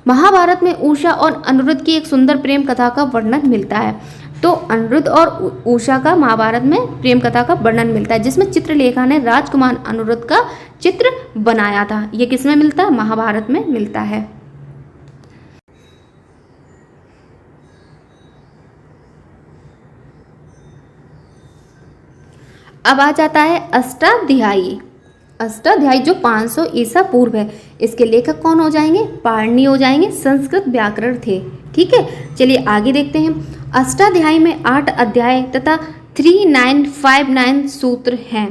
महाभारत में उषा और अनिरुद्ध की एक सुंदर प्रेम कथा का वर्णन मिलता है। तो अनिरुद्ध और उषा का महाभारत में प्रेम कथा का वर्णन मिलता है, जिसमें चित्रलेखा ने राजकुमार अनिरुद्ध का चित्र बनाया था। ये किसमें मिलता है, महाभारत में मिलता है। अब आ जाता है अष्टाध्यायी। अष्टाध्यायी जो 500 ईसा पूर्व है, इसके लेखक कौन हो जाएंगे, पाणिनि हो जाएंगे, संस्कृत व्याकरण थे। ठीक है, चलिए आगे देखते हैं। अष्टाध्यायी में 8 अध्याय तथा 3959 सूत्र हैं।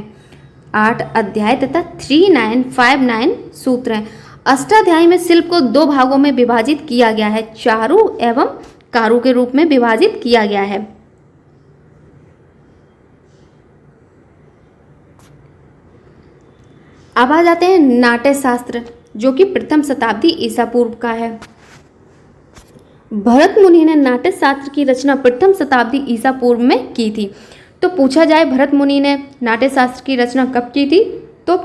8 अध्याय तथा 3959 सूत्र हैं। अष्टाध्यायी में शिल्प को 2 भागों में विभाजित किया गया है, चारु एवं कारु के रूप में विभाजित किया गया है। अब आ जाते हैं नाट्य शास्त्र, जो कि प्रथम शताब्दी ईसा पूर्व का है। भरत मुनि ने नाट्य शास्त्र की रचना प्रथम शताब्दी ईसा पूर्व में की थी। तो पूछा जाए भरत मुनि ने नाट्य शास्त्र की रचना कब की थी, तो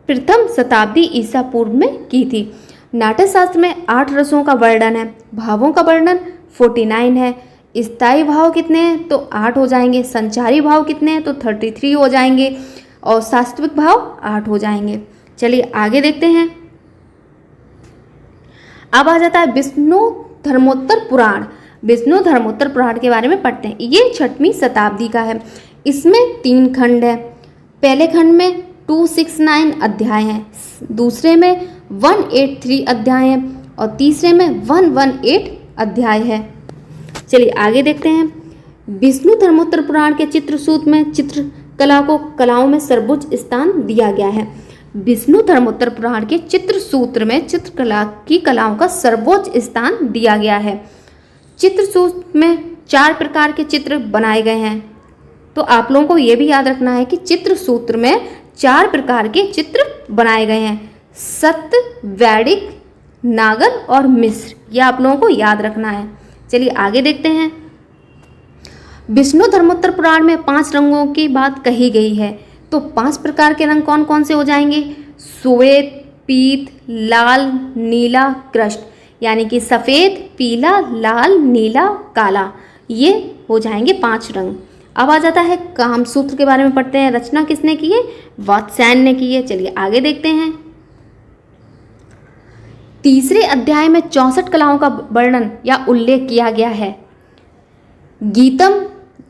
प्रथम शताब्दी ईसा पूर्व में की थी। नाट्य शास्त्र में 8 रसों का वर्णन है, भावों का वर्णन 49 है। स्थायी भाव कितने हैं, तो 8 हो जाएंगे। संचारी भाव कितने हैं, तो 33 हो जाएंगे। और सात्विक भाव 8 हो जाएंगे। चलिए आगे देखते हैं। अब आ जाता है विष्णु धर्मोत्तर पुराण। विष्णु धर्मोत्तर पुराण के बारे में पढ़ते हैं। ये 6वीं शताब्दी का है। इसमें 3 खंड है। पहले खंड में 269 अध्याय हैं, दूसरे में 183 अध्याय हैं, और तीसरे में 118 अध्याय है। चलिए आगे देखते हैं। विष्णु धर्मोत्तर पुराण के चित्रसूत्र में चित्रकला को कलाओं में सर्वोच्च स्थान दिया गया है। विष्णु धर्मोत्तर पुराण के चित्रसूत्र में चित्रकला की कलाओं का सर्वोच्च स्थान दिया गया है। चित्रसूत्र में 4 प्रकार के चित्र बनाए गए हैं। तो आप लोगों को यह भी याद रखना है कि चित्रसूत्र में 4 प्रकार के चित्र बनाए गए हैं, सत्य, वैदिक, नागर और मिश्र। यह आप लोगों को याद रखना है। चलिए आगे देखते हैं। विष्णु धर्मोत्तर पुराण में 5 रंगों की बात कही गई है। तो 5 प्रकार के रंग कौन कौन से हो जाएंगे, श्वेत, पीत, लाल, नीला, कृष्ण, यानी कि सफ़ेद, पीला, लाल, नीला, काला, ये हो जाएंगे 5 रंग। अब आ जाता है कामसूत्र के बारे में पढ़ते हैं। रचना किसने की है, वात्स्यायन ने की है। चलिए आगे देखते हैं। तीसरे अध्याय में 64 कलाओं का वर्णन या उल्लेख किया गया है। गीतम,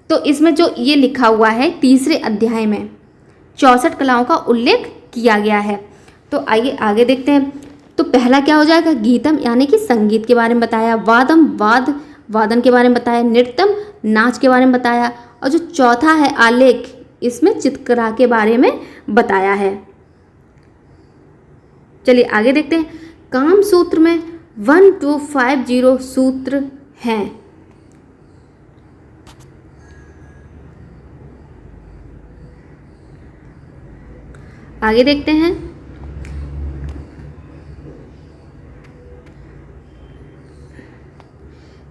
तो इसमें जो ये लिखा हुआ है तीसरे अध्याय में 64 कलाओं का उल्लेख किया गया है। तो आइए आगे देखते हैं। तो पहला क्या हो जाएगा, गीतम यानी कि संगीत के बारे में बताया, वादम वादन के बारे में बताया, नृत्यम नाच के बारे में बताया, और जो चौथा है आलेख, इसमें चित्रकला के बारे में बताया है। चलिए आगे देखते हैं। काम सूत्र में 1250 सूत्र हैं। आगे देखते हैं।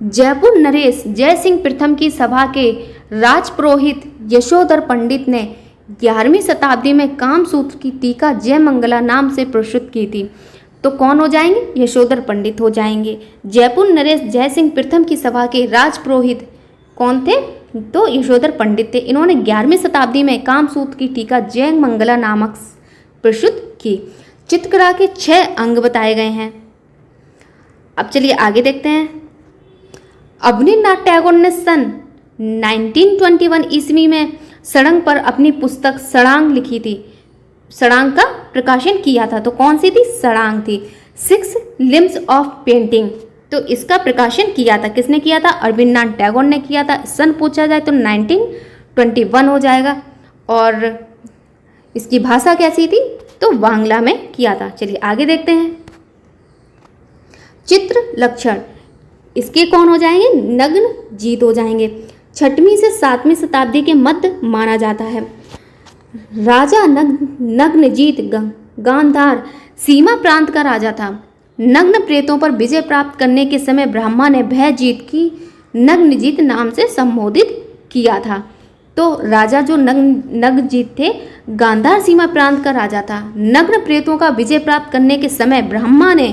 जयपुर नरेश जय सिंह प्रथम की सभा के राजपुरोहित यशोधर पंडित ने 11वीं शताब्दी में कामसूत्र की टीका जय मंगला नाम से प्रस्तुत की थी। तो कौन हो जाएंगे, यशोधर पंडित हो जाएंगे। जयपुर नरेश जय सिंह प्रथम की सभा के राजपुरोहित कौन थे, तो यशोधर पंडित थे। इन्होंने 11वीं शताब्दी में कामसूत्र की टीका जय मंगला नामक प्रस्तुत की। चित्रकला के 6 अंग बताए गए हैं। अब चलिए आगे देखते हैं। अवनीन्द्रनाथ टैगोर ने सन 1921 ईस्वी में सड़ंग पर अपनी पुस्तक सड़ांग लिखी थी। सड़ांग का प्रकाशन किया था। तो कौन सी थी, सड़ांग थी। 6 लिम्स ऑफ पेंटिंग, तो इसका प्रकाशन किया था, किसने किया था? अरविंदनाथ टैगोर ने किया था। सन पूछा जाए तो 1921 हो जाएगा। और इसकी भाषा कैसी थी? तो बांग्ला में किया था। चलिए आगे देखते हैं। चित्र लक्षण, इसके कौन हो जाएंगे? नग्नजीत हो जाएंगे। 6वीं से 7वीं शताब्दी के मध्य माना जाता है। राजा नग्नजीत गांधार सीमा प्रांत का राजा था। नग्न प्रेतों पर विजय प्राप्त करने के समय ब्रह्मा ने भयजीत की नग्नजीत नाम से संबोधित किया था। तो राजा जो नग्नजीत थे, गांधार सीमा प्रांत का राजा था। नग्न प्रेतों का विजय प्राप्त करने के समय ब्रह्मा ने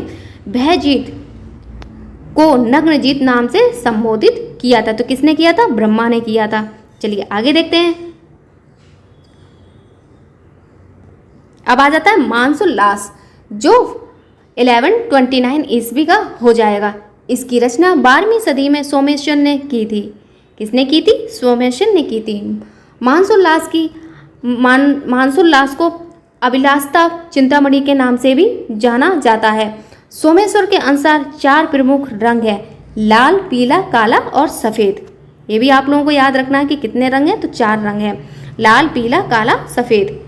भयजीत को नग्नजीत नाम से संबोधित किया था। तो किसने किया था? ब्रह्मा ने किया था। चलिए आगे देखते हैं। अब आ जाता है मानसोल्लास, जो 1129 ईस्वी का हो जाएगा। इसकी रचना 12वीं सदी में सोमेश्वर ने की थी। किसने की थी? सोमेश्वर ने की थी। मानसोल्लास को अभिलाषता चिंतामणि के नाम से भी जाना जाता है। सोमेश्वर के अनुसार 4 प्रमुख रंग है, लाल, पीला, काला और सफ़ेद। ये भी आप लोगों को याद रखना है कि कितने रंग हैं? तो 4 रंग हैं, लाल, पीला, काला, सफ़ेद।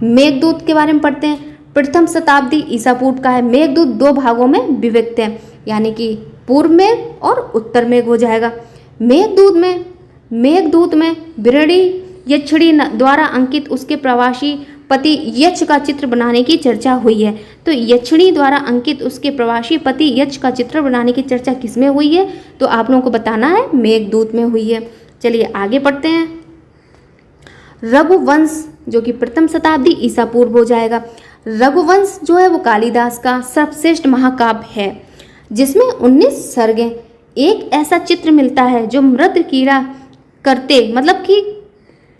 मेघदूत के बारे में पढ़ते हैं। प्रथम शताब्दी ईसा पूर्व का है। मेघदूत 2 भागों में विभक्त है, यानी कि पूर्व मेघ और उत्तर मेघ हो जाएगा। मेघदूत में बिरड़ी यक्षिणी द्वारा अंकित उसके प्रवासी पति यक्ष का चित्र बनाने की चर्चा हुई है। तो यक्षिणी द्वारा अंकित उसके प्रवासी पति यक्ष का चित्र बनाने की चर्चा किसमें हुई है? तो आप लोगों को बताना है, मेघदूत में हुई है। चलिए आगे पढ़ते हैं। रघुवंश, जो कि प्रथम शताब्दी ईसा पूर्व हो जाएगा। रघुवंश जो है वो कालिदास का सर्वश्रेष्ठ महाकाव्य है, जिसमें 19 सर्गें। एक ऐसा चित्र मिलता है जो मृत कीड़ा करते, मतलब कि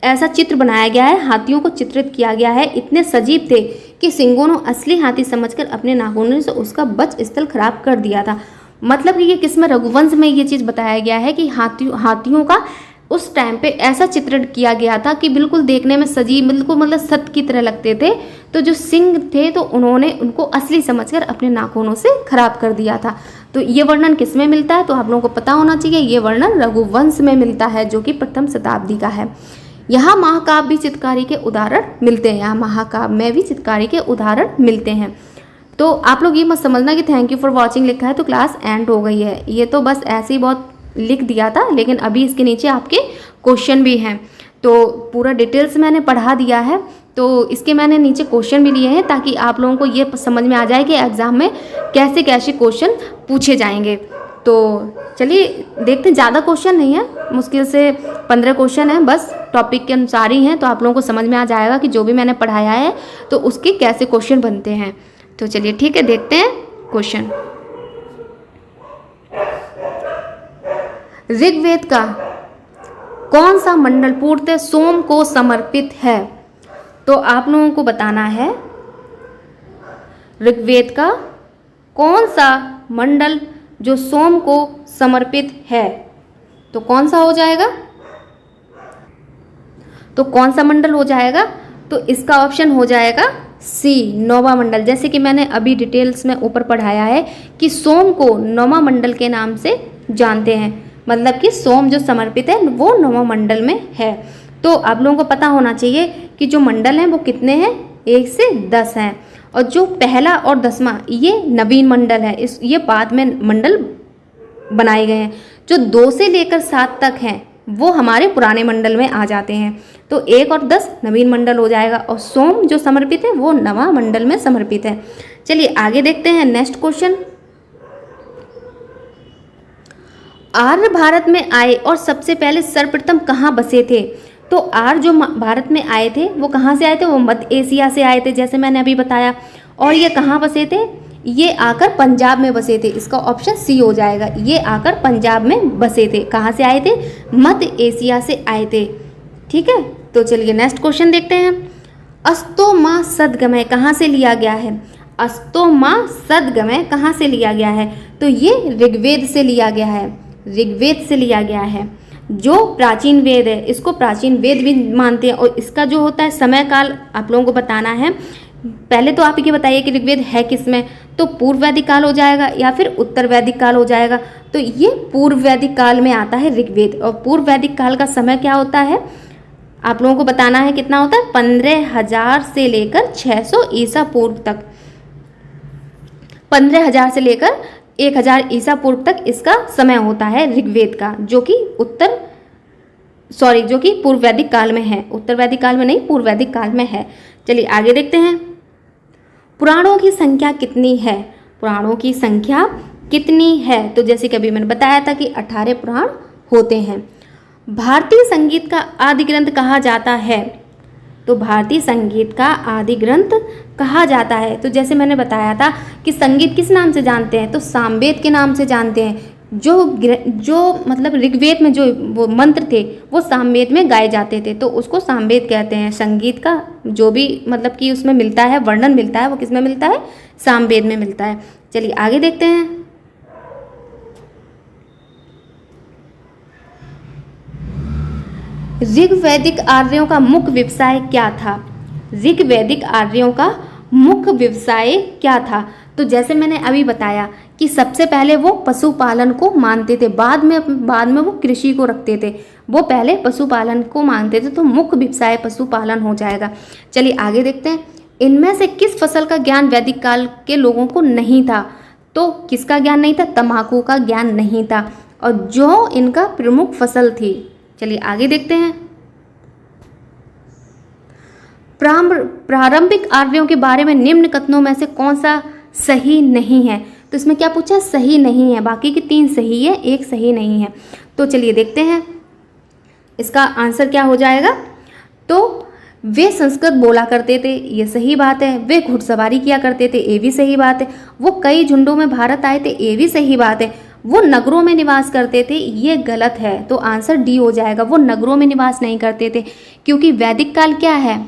ऐसा चित्र बनाया गया है, हाथियों को चित्रित किया गया है। इतने सजीव थे कि सिंगों ने असली हाथी समझकर अपने नाखूनों से उसका वक्ष स्थल खराब कर दिया था। मतलब कि ये किसमें? रघुवंश में ये चीज़ बताया गया है कि हाथियों का उस टाइम पे ऐसा चित्रण किया गया था कि बिल्कुल देखने में सजीव, बिल्कुल मतलब सत्य की तरह लगते थे। तो जो सिंह थे तो उन्होंने उनको असली समझकर अपने नाखूनों से खराब कर दिया था। तो ये वर्णन किस में मिलता है? तो आप लोगों को पता होना चाहिए, ये वर्णन रघुवंश में मिलता है, जो कि प्रथम शताब्दी का है। यहाँ महाकाव्य भी चित्रकारी के उदाहरण मिलते हैं। यहाँ महाकाव्य में भी चित्रकारी के उदाहरण मिलते हैं। तो आप लोग ये मत समझना कि थैंक यू फॉर वॉचिंग लिखा है तो क्लास एंड हो गई है। ये तो बस ऐसे ही बहुत लिख दिया था, लेकिन अभी इसके नीचे आपके क्वेश्चन भी हैं। तो पूरा डिटेल्स मैंने पढ़ा दिया है, तो इसके मैंने नीचे क्वेश्चन भी लिए हैं ताकि आप लोगों को ये समझ में आ जाए कि एग्ज़ाम में कैसे कैसे क्वेश्चन पूछे जाएंगे। तो चलिए देखते हैं, ज़्यादा क्वेश्चन नहीं है, मुश्किल से 15 क्वेश्चन हैं, बस टॉपिक के अनुसार ही हैं। तो आप लोगों को समझ में आ जाएगा कि जो भी मैंने पढ़ाया है तो उसके कैसे क्वेश्चन बनते हैं। तो चलिए ठीक है, देखते हैं क्वेश्चन। ऋग्वेद का कौन सा मंडल पूर्णतः सोम को समर्पित है? तो आप लोगों को बताना है ऋग्वेद का कौन सा मंडल जो सोम को समर्पित है। तो कौन सा हो जाएगा? तो कौन सा मंडल हो जाएगा? तो इसका ऑप्शन हो जाएगा सी, नौवा मंडल। जैसे कि मैंने अभी डिटेल्स में ऊपर पढ़ाया है कि सोम को नौवा मंडल के नाम से जानते हैं, मतलब कि सोम जो समर्पित है वो नौवा मंडल में है। तो आप लोगों को पता होना चाहिए कि जो मंडल हैं वो कितने हैं? 1 से 10 हैं, और जो पहला और 10वां ये नवीन मंडल है। ये बाद में मंडल बनाए गए हैं। जो 2 से लेकर 7 तक हैं वो हमारे पुराने मंडल में आ जाते हैं। तो 1 और 10 नवीन मंडल हो जाएगा, और सोम जो समर्पित है वो नवा मंडल में समर्पित है। चलिए आगे देखते हैं नेक्स्ट क्वेश्चन। आर्य भारत में आए और सबसे पहले सर्वप्रथम कहाँ बसे थे? तो आर्य जो भारत में आए थे वो कहाँ से आए थे? वो मध्य एशिया से आए थे, जैसे मैंने अभी बताया। और ये कहाँ बसे थे? ये आकर पंजाब में बसे थे। इसका ऑप्शन सी हो जाएगा, ये आकर पंजाब में बसे थे। कहाँ से आए थे? मध्य एशिया से आए थे। ठीक है, तो चलिए नेक्स्ट क्वेश्चन देखते हैं। अस्तो माँ सदगमय कहाँ से लिया गया है? अस्तो माँ सदगमय कहाँ से लिया गया है? तो ये ऋग्वेद से लिया गया है, ऋग्वेद से लिया गया है, जो प्राचीन वेद है। इसको प्राचीन वेद भी मानते हैं। और इसका जो होता है समय काल आप लोगों को बताना है पहले तो आप ये बताइए कि ऋग्वेद है किसमें, तो पूर्व वैदिक काल हो जाएगा या फिर उत्तर वैदिक काल हो जाएगा। तो ये पूर्व वैदिक काल में आता है ऋग्वेद। और पूर्व वैदिक काल का समय क्या होता है, आप लोगों को बताना है कितना होता है, 15,000 से लेकर 600 ईसा पूर्व तक। 15,000 से लेकर 1,000 ईसा पूर्व तक इसका समय होता है ऋग्वेद का, जो कि पूर्व वैदिक काल में है। उत्तर वैदिक काल में नहीं, पूर्व वैदिक काल में है। चलिए आगे देखते हैं। पुराणों की संख्या कितनी है, पुराणों की संख्या कितनी है। तो जैसे कि अभी मैंने बताया था कि 18 पुराण होते हैं। भारतीय संगीत का आदि ग्रंथ कहा जाता है, तो भारतीय संगीत का आदि ग्रंथ कहा जाता है। तो जैसे मैंने बताया था कि संगीत किस नाम से जानते हैं, तो सामवेद के नाम से जानते हैं। जो मतलब ऋग्वेद में जो वो मंत्र थे वो सामवेद में गाए जाते थे, तो उसको सामवेद कहते हैं। संगीत का जो भी मतलब कि उसमें मिलता है, वर्णन मिलता है, वो किस में मिलता है, सामवेद में मिलता है। चलिए आगे देखते हैं। ऋग्वैदिक आर्यों का मुख्य व्यवसाय क्या था, ऋग्वैदिक आर्यों का मुख्य व्यवसाय क्या था। तो जैसे मैंने अभी बताया कि सबसे पहले वो पशुपालन को मानते थे, बाद में वो कृषि को रखते थे। वो पहले पशुपालन को मानते थे, तो मुख्य व्यवसाय पशुपालन हो जाएगा। चलिए आगे देखते हैं। इनमें से किस फसल का ज्ञान वैदिक काल के लोगों को नहीं था, तो किसका ज्ञान नहीं था, तंबाकू का ज्ञान नहीं था, और जो इनका प्रमुख फसल थी। चलिए आगे देखते हैं। प्रारंभिक आर्यों के बारे में निम्न कथनों में से कौन सा सही नहीं है। तो इसमें क्या पूछा, सही नहीं है, बाकी की 3 सही है, 1 सही नहीं है। तो चलिए देखते हैं इसका आंसर क्या हो जाएगा। तो वे संस्कृत बोला करते थे, ये सही बात है। वे घुड़सवारी किया करते थे, ये भी सही बात है। वो कई झुंडों में भारत आए थे, ये भी सही बात है। वो नगरों में निवास करते थे, ये गलत है। तो आंसर डी हो जाएगा, वो नगरों में निवास नहीं करते थे, क्योंकि वैदिक काल क्या है,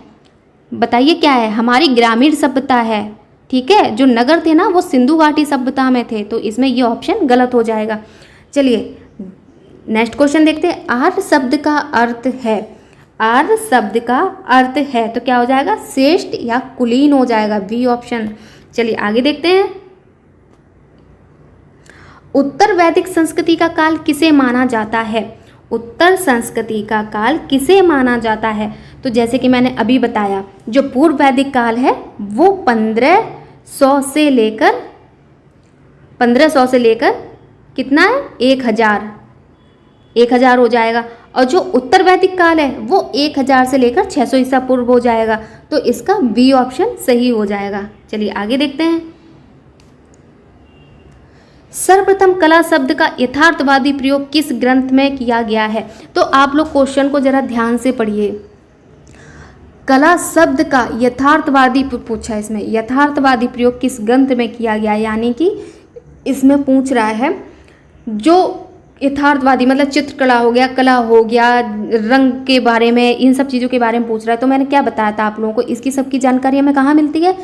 बताइए क्या है, हमारी ग्रामीण सभ्यता है। ठीक है, जो नगर थे ना वो सिंधु घाटी सभ्यता में थे, तो इसमें ये ऑप्शन गलत हो जाएगा। चलिए नेक्स्ट क्वेश्चन देखते हैं। आर्य शब्द का अर्थ है, आर्य शब्द का अर्थ है, तो क्या हो जाएगा, श्रेष्ठ या कुलीन हो जाएगा, बी ऑप्शन। चलिए आगे देखते हैं। उत्तर वैदिक संस्कृति का काल किसे माना जाता है, उत्तर संस्कृति का काल किसे माना जाता है। तो जैसे कि मैंने अभी बताया, जो पूर्व वैदिक काल है वो 1500 से लेकर कितना है, 1000 हो जाएगा। और जो उत्तर वैदिक काल है वो 1000 से लेकर 600 ईसा पूर्व हो जाएगा, तो इसका बी ऑप्शन सही हो जाएगा। चलिए आगे देखते हैं। सर्वप्रथम कला शब्द का यथार्थवादी प्रयोग किस ग्रंथ में किया गया है। तो आप लोग क्वेश्चन को जरा ध्यान से पढ़िए। कला शब्द का यथार्थवादी पूछा है, इसमें यथार्थवादी प्रयोग किस ग्रंथ में किया गया, यानी कि इसमें पूछ रहा है जो यथार्थवादी मतलब चित्रकला हो गया, कला हो गया, रंग के बारे में, इन सब चीज़ों के बारे में पूछ रहा है। तो मैंने क्या बताया था आप लोगों को, इसकी सबकी जानकारी हमें कहाँ मिलती है,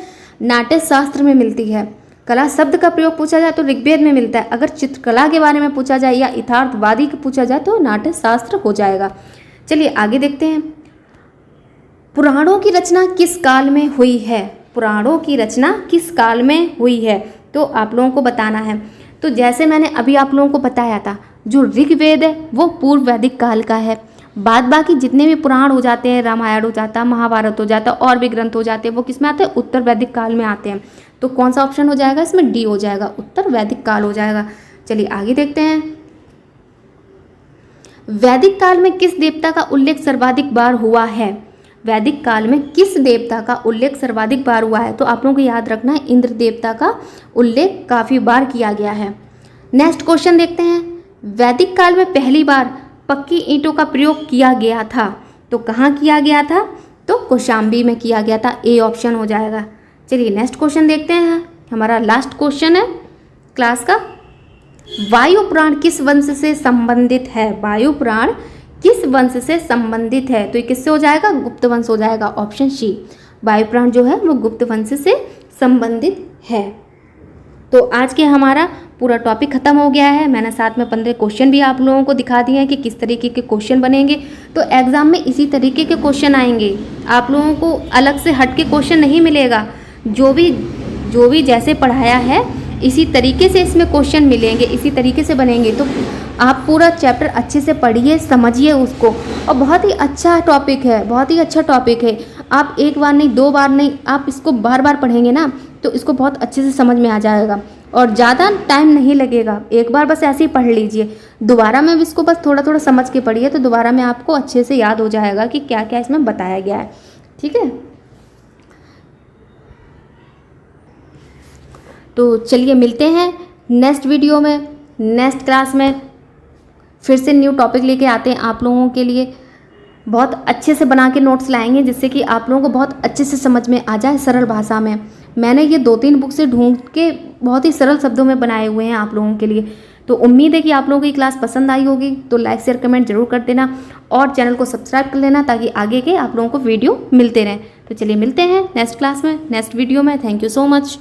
नाट्य शास्त्र में मिलती है। कला शब्द का प्रयोग पूछा जाए तो ऋग्वेद में मिलता है। अगर चित्रकला के बारे में पूछा जाए या यथार्थवादी का पूछा जाए तो नाट्य शास्त्र हो जाएगा। चलिए आगे देखते हैं। पुराणों की रचना किस काल में हुई है, पुराणों की रचना किस काल में हुई है, तो आप लोगों को बताना है। तो जैसे मैंने अभी आप लोगों को बताया था, जो ऋग्वेद है वो पूर्व वैदिक काल का है। बाद बाकी जितने भी पुराण हो जाते हैं, रामायण हो जाता है, महाभारत हो जाता है, और भी ग्रंथ हो जाते हैं, वो किस में आते हैं, उत्तर वैदिक काल में आते हैं। तो कौन सा ऑप्शन हो जाएगा इसमें, डी हो जाएगा, उत्तर वैदिक काल हो जाएगा। चलिए आगे देखते हैं। वैदिक काल में किस देवता का उल्लेख सर्वाधिक बार हुआ है, वैदिक काल में किस देवता का उल्लेख सर्वाधिक बार हुआ है। तो आप लोगों को याद रखना है, इंद्र देवता का उल्लेख काफ़ी बार किया गया है। नेक्स्ट क्वेश्चन देखते हैं। वैदिक काल में पहली बार पक्की ईंटों का प्रयोग किया गया था, तो कहाँ किया गया था, तो कौशाम्बी में किया गया था, ए ऑप्शन हो जाएगा। चलिए नेक्स्ट क्वेश्चन देखते हैं, हमारा लास्ट क्वेश्चन है क्लास का। वायु पुराण किस वंश से संबंधित है, वायु पुराण किस वंश से संबंधित है, तो ये किससे हो जाएगा, गुप्त वंश हो जाएगा, ऑप्शन सी। वायु पुराण जो है वो गुप्त वंश से संबंधित है। तो आज के हमारा पूरा टॉपिक खत्म हो गया है। मैंने साथ में 15 क्वेश्चन भी आप लोगों को दिखा दिए हैं कि किस तरीके के क्वेश्चन बनेंगे। तो एग्ज़ाम में इसी तरीके के क्वेश्चन आएंगे, आप लोगों को अलग से हट के क्वेश्चन नहीं मिलेगा। जो भी जैसे पढ़ाया है इसी तरीके से इसमें क्वेश्चन मिलेंगे, इसी तरीके से बनेंगे। तो आप पूरा चैप्टर अच्छे से पढ़िए, समझिए उसको। और बहुत ही अच्छा टॉपिक है, बहुत ही अच्छा टॉपिक है। आप एक बार नहीं, दो बार नहीं, आप इसको बार बार पढ़ेंगे ना तो इसको बहुत अच्छे से समझ में आ जाएगा और ज़्यादा टाइम नहीं लगेगा। एक बार बस ऐसे ही पढ़ लीजिए, दोबारा में इसको बस थोड़ा थोड़ा समझ के पढ़िए तो दोबारा में आपको अच्छे से याद हो जाएगा कि क्या क्या इसमें बताया गया है। ठीक है, तो चलिए मिलते हैं नेक्स्ट वीडियो में, नेक्स्ट क्लास में। फिर से न्यू टॉपिक लेके आते हैं आप लोगों के लिए। बहुत अच्छे से बना के नोट्स लाएंगे जिससे कि आप लोगों को बहुत अच्छे से समझ में आ जाए सरल भाषा में। मैंने ये 2-3 बुक से ढूंढ के बहुत ही सरल शब्दों में बनाए हुए हैं आप लोगों के लिए। तो उम्मीद है कि आप लोगों को ये क्लास पसंद आई होगी। तो लाइक शेयर कमेंट जरूर कर देना और चैनल को सब्सक्राइब कर लेना ताकि आगे के आप लोगों को वीडियो मिलते रहें। तो चलिए मिलते हैं नेक्स्ट क्लास में, नेक्स्ट वीडियो में। Thank you so much.